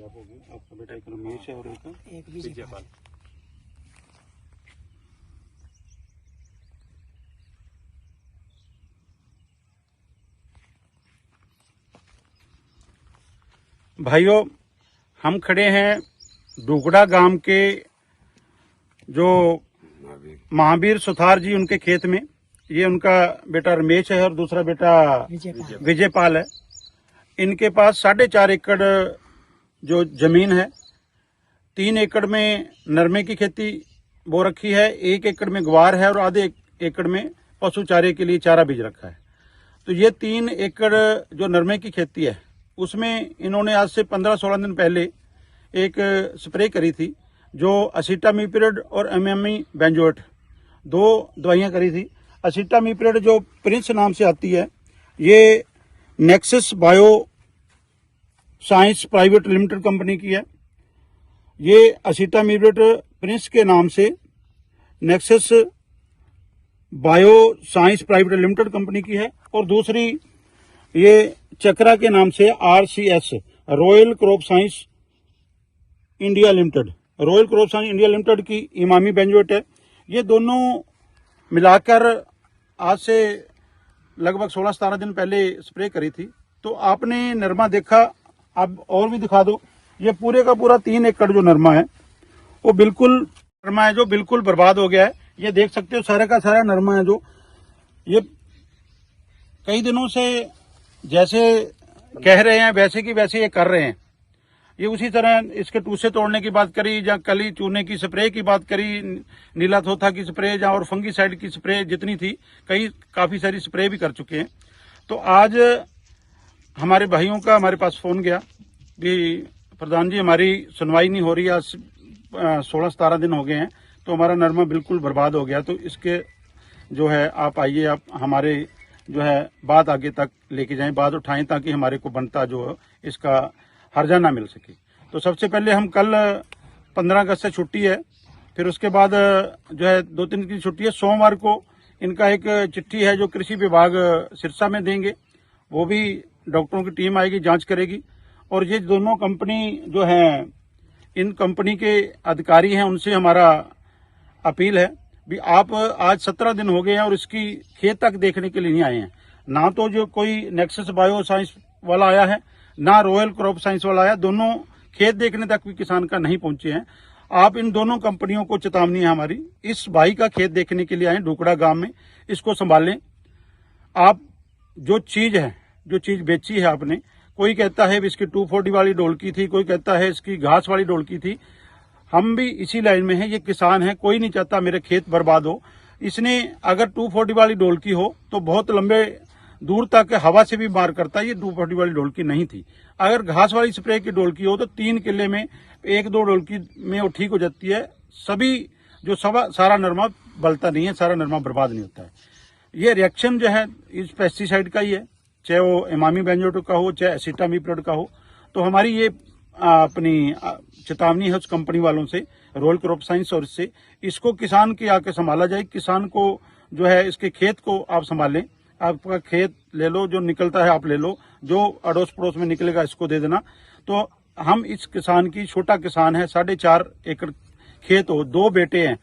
आप हो गए, आपका बेटा एक रमेश है और एक विजयपाल। भाइयों, हम खड़े हैं डुगड़ा गांव के जो महावीर सुथार जी उनके खेत में। ये उनका बेटा रमेश है और दूसरा बेटा विजयपाल है। इनके पास 4.5 एकड़ जो जमीन है, 3 एकड़ में नरमे की खेती बो रखी है, 1 एकड़ में ग्वार है और आधे एकड़ में पशु चारे के लिए चारा बीज रखा है। तो ये 3 एकड़ जो नरमे की खेती है उसमें इन्होंने आज से 15-16 दिन पहले एक स्प्रे करी थी, जो असीटामिप्रिड और एमएमई बेंजोएट 2 दवाइयां करी थी। असीटामिप्रिड जो प्रिंस नाम से आती है, ये nexus bio science private limited company की है। ये असीटामिप्रिड प्रिंस के नाम से nexus bio science private limited company की है, और दूसरी ये चक्रा के नाम से RCS royal crop science India limited, royal crop science India limited की इमामी बेंजोएट है। ये दोनों मिलाकर आज से लगभग 16-17 दिन पहले स्प्रे करी थी। तो आपने नरमा देखा, आप और भी दिखा दो। ये पूरे का पूरा 3 एकड़ जो नरमा है वो बिल्कुल नरमा है जो बिल्कुल बर्बाद हो गया है। ये देख सकते हो सारे का सारा नरमा है जो ये कई दिनों से जैसे कह रहे हैं वैसे की वैसे ये कर रहे हैं। ये उसी तरह इसके टूसे तोड़ने की बात करी, या कली चूने की स्प्रे की बात करी, नीला थोथा की स्प्रे, या और फंगीसाइड की स्प्रे जितनी थी, काफी सारी स्प्रे भी कर चुके हैं। तो आज हमारे भाइयों का हमारे पास फोन गया कि प्रधान जी हमारी सुनवाई नहीं हो रही, आज 16-17 दिन हो गए हैं, तो हमारा नरमा बिल्कुल बर्बाद हो गया। तो इसके जो है आप आइए, आप हमारे जो है बात आगे तक लेके जाएं, बात उठाएं, ताकि हमारे को बनता जो इसका हर्जा ना मिल सके। तो सबसे पहले हम कल 15 अगस्त से छुट्टी है, फिर उसके बाद जो है 2-3 की छुट्टी है। सोमवार को इनका एक चिट्ठी है जो कृषि विभाग सिरसा में देंगे, वो भी डॉक्टरों की टीम आएगी, जांच करेगी। और ये दोनों कंपनी जो है, इन कंपनी के अधिकारी हैं, उनसे हमारा अपील है भी आप आज 17 दिन हो गए हैं और इसकी खेत तक देखने के लिए नहीं आए हैं। ना तो जो कोई नेक्सस बायो साइंस वाला आया है, ना रॉयल क्रॉप साइंस वाला आया, दोनों खेत देखने तक भी किसान का नहीं पहुंचे हैं। आप इन दोनों कंपनियों को चेतावनी है हमारी, इस भाई का खेत देखने के लिए आए ढुकड़ा गांव में, इसको संभालें। आप जो चीज बेची है आपने, कोई कहता है इसकी 240 वाली ढोलकी थी, कोई कहता है इसकी घास वाली ढोलकी थी। हम भी इसी लाइन में हैं, ये किसान है, कोई नहीं चाहता मेरे खेत बर्बाद हो। इसने अगर 240 वाली ढोलकी हो तो बहुत लंबे दूर तक हवा से भी मार करता है, ये 240 वाली ढोलकी नहीं थी। अगर घास वाली स्प्रे की ढोलकी हो तो 3 किले में 1-2 ढोलकी में वो ठीक हो जाती है। सभी जो सारा नरमा बलता नहीं है, सारा नरमा बर्बाद नहीं होता है। ये रिएक्शन जो है इस पेस्टिसाइड का ही है, चाहे वो इमामी बेंजोएट का हो, चाहे असीटामिप्रिड का हो। तो हमारी ये अपनी चेतावनी है उस कंपनी वालों से, रॉयल क्रॉप साइंस, और इसको किसान के आके संभाला जाए। किसान को जो है इसके खेत को आप संभालें। आपका खेत ले लो, जो निकलता है आप ले लो, जो अड़ोस पड़ोस में निकलेगा इसको दे देना। तो हम इस किसान की, छोटा किसान है, 4.5 एकड़ खेत हो, 2 बेटे हैं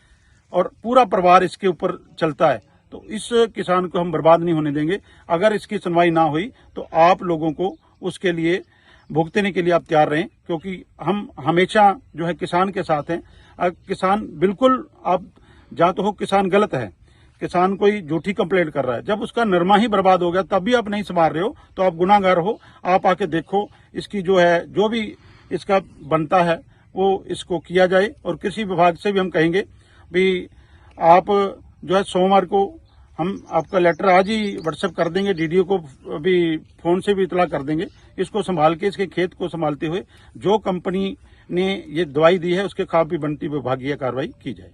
और पूरा परिवार इसके ऊपर चलता है। तो इस किसान को हम बर्बाद नहीं होने देंगे। अगर इसकी सुनवाई ना हुई तो आप लोगों को उसके लिए भुगतने के लिए आप तैयार रहें, क्योंकि हम हमेशा जो है किसान के साथ हैं। किसान बिल्कुल, आप जहां तो हो किसान गलत है, किसान कोई झूठी कंप्लेंट कर रहा है, जब उसका नरमा ही बर्बाद हो गया तब भी आप नहीं संभाल रहे हो तो आप गुनाहगार हो। आप आके देखो, इसकी जो है जो भी इसका बनता है वो इसको किया जाए। और कृषि विभाग से भी हम कहेंगे भी आप जो है सोमवार को हम आपका लेटर आज ही व्हाट्सएप कर देंगे, डीडीओ को भी फोन से भी इतला कर देंगे। इसको संभाल के, इसके खेत को संभालते हुए जो कंपनी ने ये दवाई दी है उसके खिलाफ भी बनती विभागीय कार्रवाई की जाए।